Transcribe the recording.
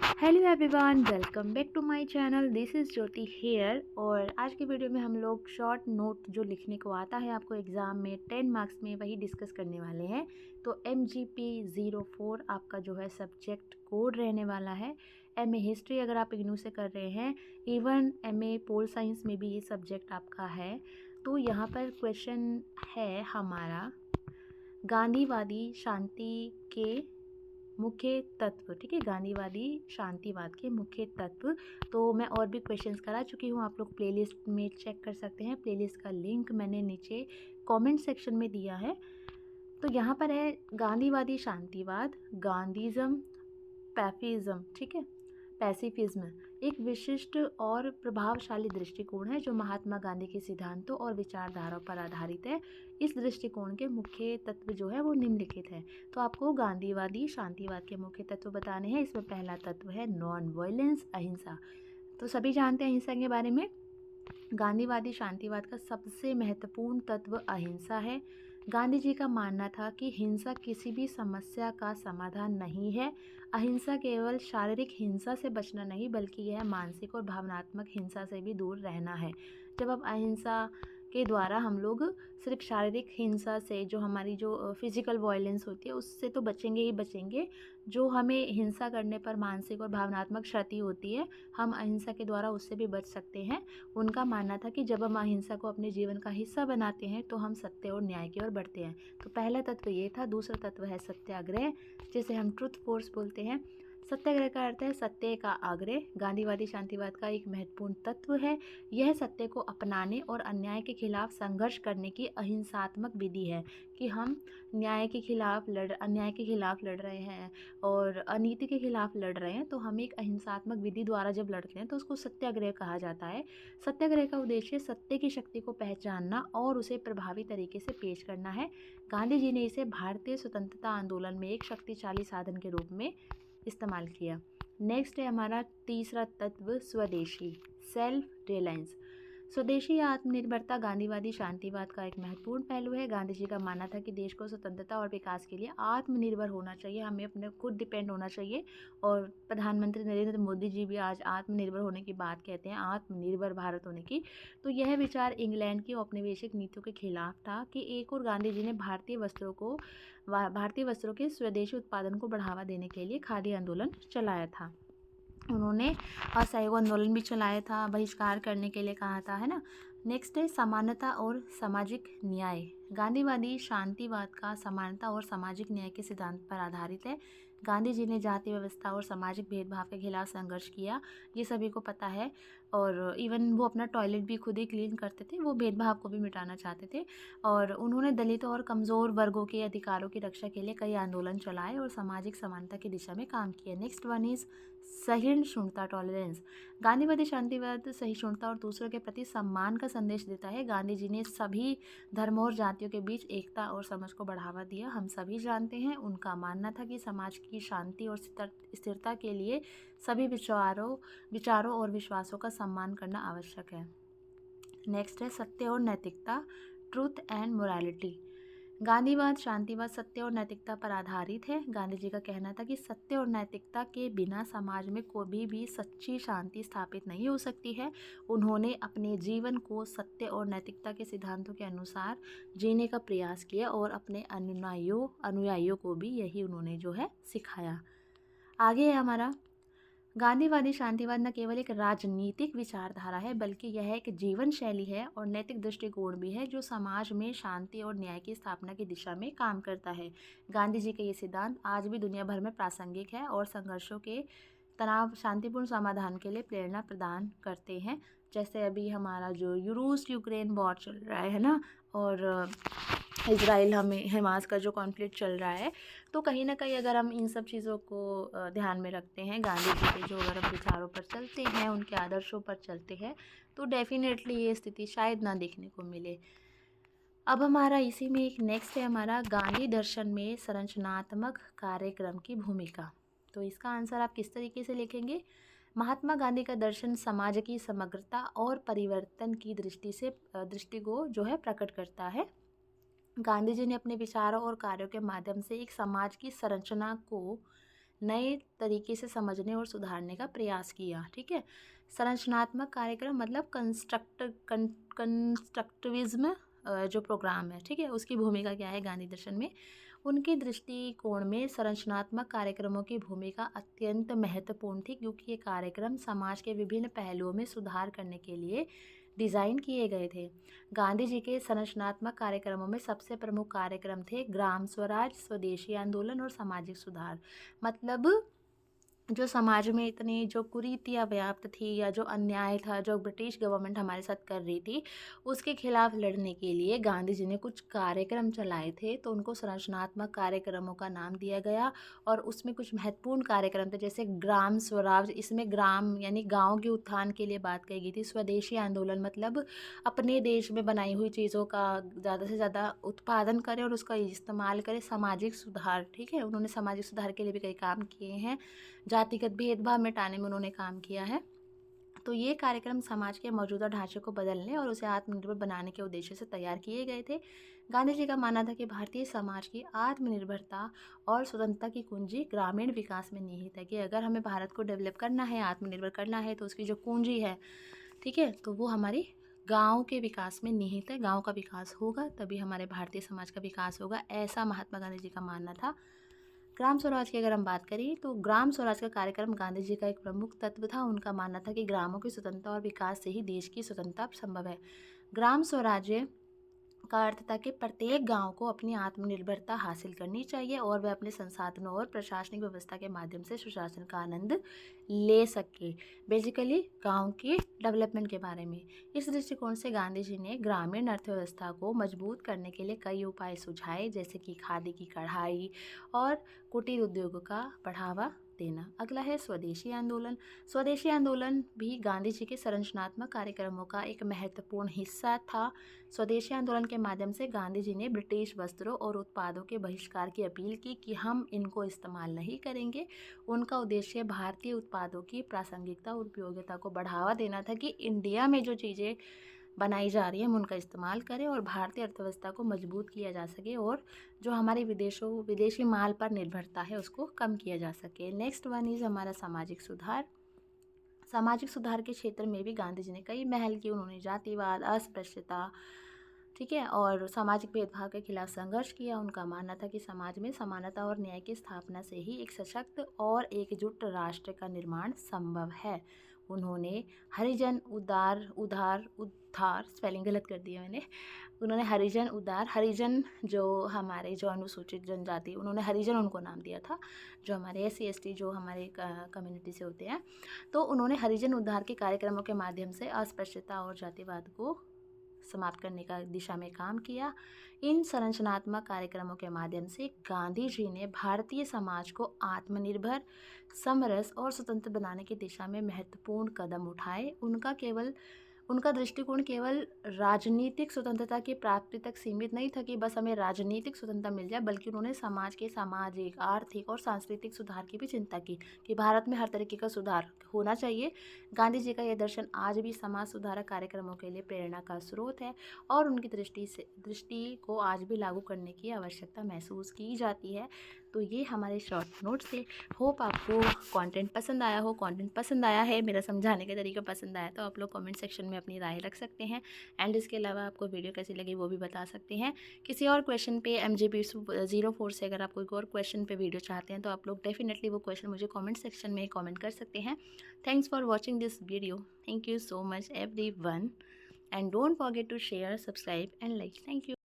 Hello everyone, welcome back to my channel. This is Jyoti here. और आज की video में हम लोग शॉर्ट नोट जो लिखने को आता है आपको एग्ज़ाम में 10 मार्क्स में, वही डिस्कस करने वाले हैं। तो MGP04 आपका जो है सब्जेक्ट कोड रहने वाला है। MA हिस्ट्री अगर आप इग्नू से कर रहे हैं, इवन MA पोल साइंस में भी ये सब्जेक्ट आपका है। तो यहाँ पर क्वेश्चन है हमारा, गांधीवादी शांति के मुख्य तत्व। ठीक है, गांधीवादी शांतिवाद के मुख्य तत्व। तो मैं और भी क्वेश्चंस करा चुकी हूँ, आप लोग प्लेलिस्ट में चेक कर सकते हैं। प्लेलिस्ट का लिंक मैंने नीचे कमेंट सेक्शन में दिया है। तो यहाँ पर है गांधीवादी शांतिवाद, गांधीज़म, पैफिज्म। ठीक है, पैसिफिज्म एक विशिष्ट और प्रभावशाली दृष्टिकोण है जो महात्मा गांधी के सिद्धांतों और विचारधाराओं पर आधारित है। इस दृष्टिकोण के मुख्य तत्व जो है वो निम्नलिखित है। तो आपको गांधीवादी शांतिवाद के मुख्य तत्व बताने हैं। इसमें पहला तत्व है नॉन वायलेंस, अहिंसा। तो सभी जानते हैं अहिंसा के बारे में। गांधीवादी शांतिवाद का सबसे महत्वपूर्ण तत्व अहिंसा है। गांधी जी का मानना था कि हिंसा किसी भी समस्या का समाधान नहीं है। अहिंसा केवल शारीरिक हिंसा से बचना नहीं, बल्कि यह मानसिक और भावनात्मक हिंसा से भी दूर रहना है। जब अब अहिंसा के द्वारा हम लोग सिर्फ शारीरिक हिंसा से, जो हमारी जो फिज़िकल वायलेंस होती है, उससे तो बचेंगे ही बचेंगे। जो हमें हिंसा करने पर मानसिक और भावनात्मक क्षति होती है, हम अहिंसा के द्वारा उससे भी बच सकते हैं। उनका मानना था कि जब हम अहिंसा को अपने जीवन का हिस्सा बनाते हैं तो हम सत्य और न्याय की ओर बढ़ते हैं। तो पहला तत्व ये था। दूसरा तत्व है सत्याग्रह, जिसे हम ट्रुथ फोर्स बोलते हैं। सत्याग्रह का अर्थ है सत्य का आग्रह। गांधीवादी शांतिवाद का एक महत्वपूर्ण तत्व है। यह सत्य को अपनाने और अन्याय के खिलाफ संघर्ष करने की अहिंसात्मक विधि है। कि हम अन्याय के खिलाफ लड़ रहे हैं और अनीति के खिलाफ लड़ रहे हैं, तो हम एक अहिंसात्मक विधि द्वारा जब लड़ते हैं तो उसको सत्याग्रह कहा जाता है। सत्याग्रह का उद्देश्य सत्य की शक्ति को पहचानना और उसे प्रभावी तरीके से पेश करना है। गांधी जी ने इसे भारतीय स्वतंत्रता आंदोलन में एक शक्तिशाली साधन के रूप में इस्तेमाल किया। नेक्स्ट है हमारा तीसरा तत्व स्वदेशी, सेल्फ रिलायंस। स्वदेशी या आत्मनिर्भरता गांधीवादी शांतिवाद का एक महत्वपूर्ण पहलू है। गांधी जी का मानना था कि देश को स्वतंत्रता और विकास के लिए आत्मनिर्भर होना चाहिए, हमें अपने खुद डिपेंड होना चाहिए। और प्रधानमंत्री नरेंद्र मोदी जी भी आज आत्मनिर्भर होने की बात कहते हैं, आत्मनिर्भर भारत होने की। तो यह विचार इंग्लैंड की औपनिवेशिक नीतियों के खिलाफ था। कि एक और गांधी जी ने भारतीय वस्त्रों के स्वदेशी उत्पादन को बढ़ावा देने के लिए खादी आंदोलन चलाया था। उन्होंने असहयोग आंदोलन भी चलाया था, बहिष्कार करने के लिए कहा था, है ना। नेक्स्ट है समानता और सामाजिक न्याय। गांधीवादी शांतिवाद का समानता और सामाजिक न्याय के सिद्धांत पर आधारित है। गांधी जी ने जाति व्यवस्था और सामाजिक भेदभाव के खिलाफ संघर्ष किया, ये सभी को पता है। और इवन वो अपना टॉयलेट भी खुद ही क्लीन करते थे, वो भेदभाव को भी मिटाना चाहते थे। और उन्होंने दलितों और कमज़ोर वर्गों के अधिकारों की रक्षा के लिए कई आंदोलन चलाए और सामाजिक समानता की दिशा में काम किया। नेक्स्ट वन इज़ सहिष्णुता, टॉलरेंस। गांधीवादी शांतिवाद सहिष्णुता और दूसरों के प्रति सम्मान का संदेश देता है। गांधी जी ने सभी धर्मों और जातियों के बीच एकता और समझ को बढ़ावा दिया। हम सभी जानते हैं उनका मानना था कि समाज की शांति और स्थिरता के लिए सभी विचारों और विश्वासों का सम्मान करना आवश्यक है। नेक्स्ट है सत्य और नैतिकता, ट्रूथ एंड मोरालिटी। गांधीवाद शांतिवाद सत्य और नैतिकता पर आधारित है। गांधी जी का कहना था कि सत्य और नैतिकता के बिना समाज में कोई भी सच्ची शांति स्थापित नहीं हो सकती है। उन्होंने अपने जीवन को सत्य और नैतिकता के सिद्धांतों के अनुसार जीने का प्रयास किया और अपने अनुयायियों को भी यही उन्होंने जो है सिखाया। आगे है हमारा, गांधीवादी शांतिवाद न केवल एक राजनीतिक विचारधारा है, बल्कि यह एक जीवन शैली है और नैतिक दृष्टिकोण भी है जो समाज में शांति और न्याय की स्थापना की दिशा में काम करता है। गांधी जी के ये सिद्धांत आज भी दुनिया भर में प्रासंगिक है और संघर्षों के तनाव शांतिपूर्ण समाधान के लिए प्रेरणा प्रदान करते हैं। जैसे अभी हमारा जो रूस यूक्रेन वॉर चल रहा है ना, और इज़राइल हमास का जो कॉन्फ्लिक्ट चल रहा है, तो कहीं ना कहीं अगर हम इन सब चीज़ों को ध्यान में रखते हैं, गांधी जी के जो अगर हम विचारों पर चलते हैं, उनके आदर्शों पर चलते हैं, तो डेफिनेटली ये स्थिति शायद ना देखने को मिले। अब हमारा इसी में एक नेक्स्ट है हमारा, गांधी दर्शन में संरचनात्मक कार्यक्रम की भूमिका। तो इसका आंसर आप किस तरीके से लिखेंगे? महात्मा गांधी का दर्शन समाज की समग्रता और परिवर्तन की दृष्टि को जो है प्रकट करता है। गांधी जी ने अपने विचारों और कार्यों के माध्यम से एक समाज की संरचना को नए तरीके से समझने और सुधारने का प्रयास किया। ठीक है, संरचनात्मक कार्यक्रम मतलब कंस्ट्रक्टिविज्म जो प्रोग्राम है, ठीक है, उसकी भूमिका क्या है गांधी दर्शन में। उनके दृष्टिकोण में संरचनात्मक कार्यक्रमों की भूमिका अत्यंत महत्वपूर्ण थी, क्योंकि ये कार्यक्रम समाज के विभिन्न पहलुओं में सुधार करने के लिए डिज़ाइन किए गए थे। गांधी जी के संरचनात्मक कार्यक्रमों में सबसे प्रमुख कार्यक्रम थे ग्राम स्वराज, स्वदेशी आंदोलन और सामाजिक सुधार। मतलब जो समाज में इतनी जो कुरीतियाँ व्याप्त थी या जो अन्याय था जो ब्रिटिश गवर्नमेंट हमारे साथ कर रही थी, उसके खिलाफ लड़ने के लिए गांधी जी ने कुछ कार्यक्रम चलाए थे, तो उनको संरचनात्मक कार्यक्रमों का नाम दिया गया। और उसमें कुछ महत्वपूर्ण कार्यक्रम थे, जैसे ग्राम स्वराज, इसमें ग्राम यानी गांव के उत्थान के लिए बात कही गई थी। स्वदेशी आंदोलन मतलब अपने देश में बनाई हुई चीज़ों का ज़्यादा से ज़्यादा उत्पादन करें और उसका इस्तेमाल करें। सामाजिक सुधार, ठीक है, उन्होंने सामाजिक सुधार के लिए भी कई काम किए हैं। जातिगत भेदभाव मिटाने में उन्होंने काम किया है। तो ये कार्यक्रम समाज के मौजूदा ढांचे को बदलने और उसे आत्मनिर्भर बनाने के उद्देश्य से तैयार किए गए थे। गांधी जी का मानना था कि भारतीय समाज की आत्मनिर्भरता और स्वतंत्रता की कुंजी ग्रामीण विकास में निहित है, कि अगर हमें भारत को डेवलप करना है, आत्मनिर्भर करना है, तो उसकी जो कुंजी है, ठीक है, तो वो हमारी गांव के विकास में निहित है। गांव का विकास होगा तभी हमारे भारतीय समाज का विकास होगा, ऐसा महात्मा गांधी जी का मानना था। ग्राम स्वराज की अगर हम बात करें तो ग्राम स्वराज का कार्यक्रम गांधी जी का एक प्रमुख तत्व था। उनका मानना था कि ग्रामों की स्वतंत्रता और विकास से ही देश की स्वतंत्रता संभव है। ग्राम स्वराज्य का अर्थ था कि प्रत्येक गांव को अपनी आत्मनिर्भरता हासिल करनी चाहिए और वह अपने संसाधनों और प्रशासनिक व्यवस्था के माध्यम से सुशासन का आनंद ले सके। बेसिकली गांव के डेवलपमेंट के बारे में। इस दृष्टिकोण से गांधी जी ने ग्रामीण अर्थव्यवस्था को मजबूत करने के लिए कई उपाय सुझाए, जैसे कि खादी की कढ़ाई और कुटीर उद्योगों का बढ़ावा देना। अगला है स्वदेशी आंदोलन। स्वदेशी आंदोलन भी गांधी जी के संरचनात्मक कार्यक्रमों का एक महत्वपूर्ण हिस्सा था। स्वदेशी आंदोलन के माध्यम से गांधी जी ने ब्रिटिश वस्त्रों और उत्पादों के बहिष्कार की अपील की कि हम इनको इस्तेमाल नहीं करेंगे। उनका उद्देश्य भारतीय उत्पादों की प्रासंगिकता और उपयोगिता को बढ़ावा देना था, कि इंडिया में जो चीज़ें बनाई जा रही है हम उनका इस्तेमाल करें और भारतीय अर्थव्यवस्था को मजबूत किया जा सके और जो हमारी विदेशी माल पर निर्भरता है उसको कम किया जा सके। नेक्स्ट वन इज़ हमारा सामाजिक सुधार। सामाजिक सुधार के क्षेत्र में भी गांधी जी ने कई पहल की। उन्होंने जातिवाद, अस्पृश्यता, ठीक है, और सामाजिक भेदभाव के खिलाफ संघर्ष किया। उनका मानना था कि समाज में समानता और न्याय की स्थापना से ही एक सशक्त और एकजुट राष्ट्र का निर्माण संभव है। उन्होंने हरिजन उद्धार स्पेलिंग गलत कर दिया मैंने। उन्होंने हरिजन जो हमारे जो अनुसूचित जनजाति, उन्होंने हरिजन उनको नाम दिया था, जो हमारे SC ST जो हमारे कम्युनिटी से होते हैं। तो उन्होंने हरिजन उद्धार के कार्यक्रमों के माध्यम से अस्पृश्यता और जातिवाद को समाप्त करने का दिशा में काम किया। इन संरचनात्मक कार्यक्रमों के माध्यम से गांधी जी ने भारतीय समाज को आत्मनिर्भर, समरस और स्वतंत्र बनाने की दिशा में महत्वपूर्ण कदम उठाए। उनका दृष्टिकोण केवल राजनीतिक स्वतंत्रता की प्राप्ति तक सीमित नहीं था, कि बस हमें राजनीतिक स्वतंत्रता मिल जाए, बल्कि उन्होंने समाज के सामाजिक, आर्थिक और सांस्कृतिक सुधार की भी चिंता की, कि भारत में हर तरीके का सुधार होना चाहिए। गांधी जी का यह दर्शन आज भी समाज सुधारक कार्यक्रमों के लिए प्रेरणा का स्रोत है और उनकी दृष्टि को आज भी लागू करने की आवश्यकता महसूस की जाती है। तो ये हमारे शॉर्ट नोट्स थे। होप आपको कंटेंट पसंद आया हो। कंटेंट पसंद आया है, मेरा समझाने का तरीका पसंद आया, तो आप लोग कमेंट सेक्शन में अपनी राय रख सकते हैं। एंड इसके अलावा आपको वीडियो कैसी लगी वो भी बता सकते हैं। किसी और क्वेश्चन पे MGP 04 से अगर आप कोई और क्वेश्चन पे वीडियो चाहते हैं तो आप लोग डेफिनेटली वो क्वेश्चन मुझे कमेंट सेक्शन में कमेंट कर सकते हैं। Thanks for watching this video. Thank you so much everyone, and don't forget to share, subscribe and like. Thank you.